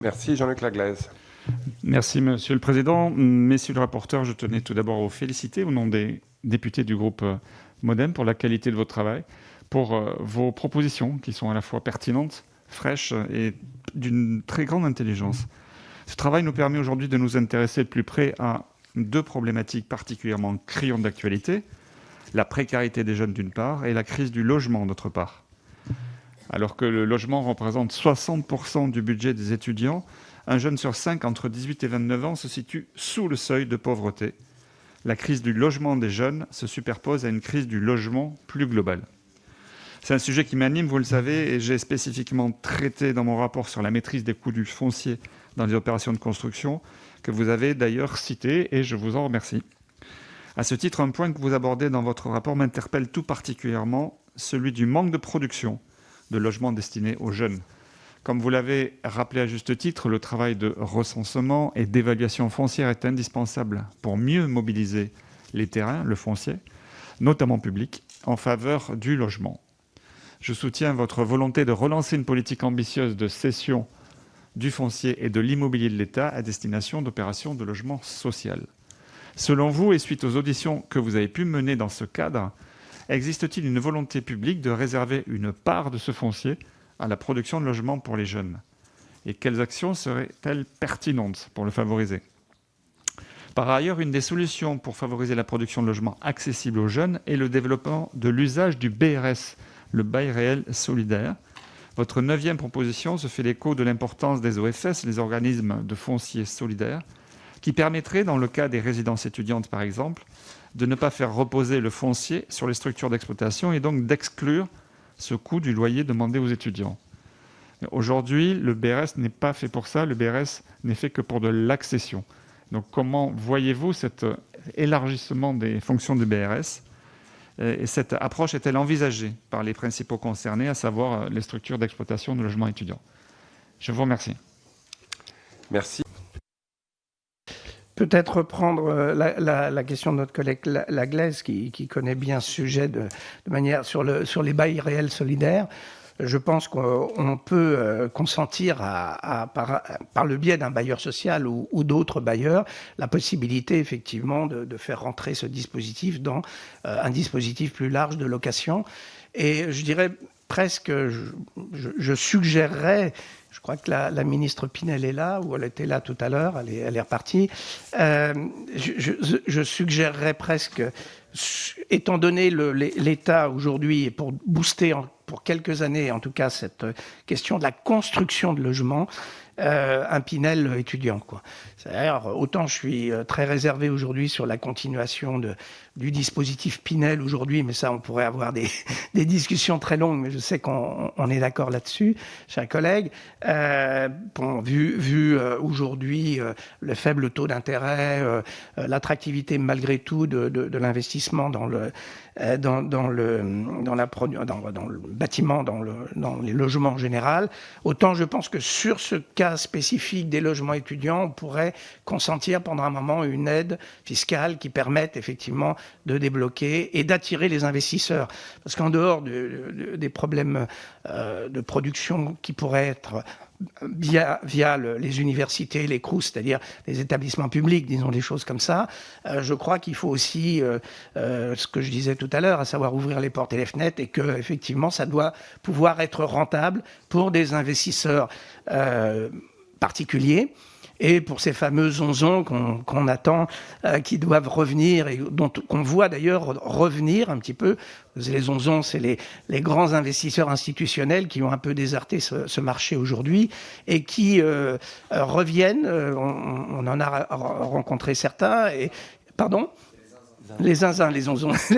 Merci Jean-Luc Laglaise. Merci Monsieur le Président. Messieurs le rapporteur, je tenais tout d'abord à vous féliciter au nom des députés du groupe MODEM pour la qualité de votre travail, pour vos propositions qui sont à la fois pertinentes, fraîches et d'une très grande intelligence. Ce travail nous permet aujourd'hui de nous intéresser de plus près à deux problématiques particulièrement criantes d'actualité, la précarité des jeunes d'une part et la crise du logement d'autre part. Alors que le logement représente 60% du budget des étudiants, un jeune sur 5 entre 18 et 29 ans se situe sous le seuil de pauvreté. La crise du logement des jeunes se superpose à une crise du logement plus globale. C'est un sujet qui m'anime, vous le savez, et j'ai spécifiquement traité dans mon rapport sur la maîtrise des coûts du foncier dans les opérations de construction, que vous avez d'ailleurs cité, et je vous en remercie. À ce titre, un point que vous abordez dans votre rapport m'interpelle tout particulièrement, celui du manque de production de logements destinés aux jeunes. Comme vous l'avez rappelé à juste titre, le travail de recensement et d'évaluation foncière est indispensable pour mieux mobiliser les terrains, le foncier, notamment public, en faveur du logement. Je soutiens votre volonté de relancer une politique ambitieuse de cession du foncier et de l'immobilier de l'État à destination d'opérations de logement social. Selon vous, et suite aux auditions que vous avez pu mener dans ce cadre, existe-t-il une volonté publique de réserver une part de ce foncier à la production de logements pour les jeunes? Et quelles actions seraient-elles pertinentes pour le favoriser? Par ailleurs, une des solutions pour favoriser la production de logements accessibles aux jeunes est le développement de l'usage du BRS, le bail réel solidaire. Votre 9e proposition se fait l'écho de l'importance des OFS, les organismes de foncier solidaire, qui permettrait, dans le cas des résidences étudiantes par exemple, de ne pas faire reposer le foncier sur les structures d'exploitation et donc d'exclure ce coût du loyer demandé aux étudiants. Aujourd'hui, le BRS n'est pas fait pour ça, le BRS n'est fait que pour de l'accession. Donc comment voyez-vous cet élargissement des fonctions du BRS et cette approche est-elle envisagée par les principaux concernés, à savoir les structures d'exploitation de logements étudiants? Je vous remercie. Merci. Peut-être reprendre la question de notre collègue Laglaise, qui connaît bien ce sujet de manière sur les bails réels solidaires. Je pense qu'on peut consentir par le biais d'un bailleur social ou d'autres bailleurs la possibilité effectivement de faire rentrer ce dispositif dans un dispositif plus large de location. Et je dirais presque, je suggérerais, je crois que la ministre Pinel est là, ou elle était là tout à l'heure, elle est repartie. Je suggérerais presque, étant donné l'état aujourd'hui, et pour booster pour quelques années, en tout cas, cette question de la construction de logements, un Pinel étudiant, quoi. C'est-à-dire, autant je suis très réservé aujourd'hui sur la continuation du dispositif Pinel aujourd'hui, mais ça, on pourrait avoir des discussions très longues, mais je sais qu'on est d'accord là-dessus, chers collègues. Bon, vu aujourd'hui le faible taux d'intérêt, l'attractivité malgré tout de l'investissement dans le bâtiment, dans les logements en général, autant je pense que sur ce cas spécifique des logements étudiants, on pourrait consentir pendant un moment une aide fiscale qui permette effectivement de débloquer et d'attirer les investisseurs. Parce qu'en dehors des problèmes de production qui pourraient être via les universités, les CROUS, c'est-à-dire les établissements publics, disons des choses comme ça, je crois qu'il faut aussi, ce que je disais tout à l'heure, à savoir ouvrir les portes et les fenêtres, et que effectivement ça doit pouvoir être rentable pour des investisseurs particuliers, et pour ces fameux 11 qu'on attend, qui doivent revenir, et qu'on voit d'ailleurs revenir un petit peu. Les 11, c'est les grands investisseurs institutionnels qui ont un peu déserté ce marché aujourd'hui et qui reviennent. On en a rencontré certains. Pardon ? Les zinzins, les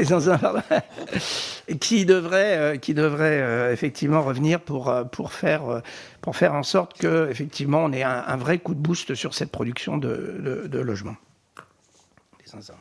zinzins, pardon. qui devraient effectivement revenir pour faire en sorte que effectivement on ait un vrai coup de boost sur cette production de logements. Les zinzins.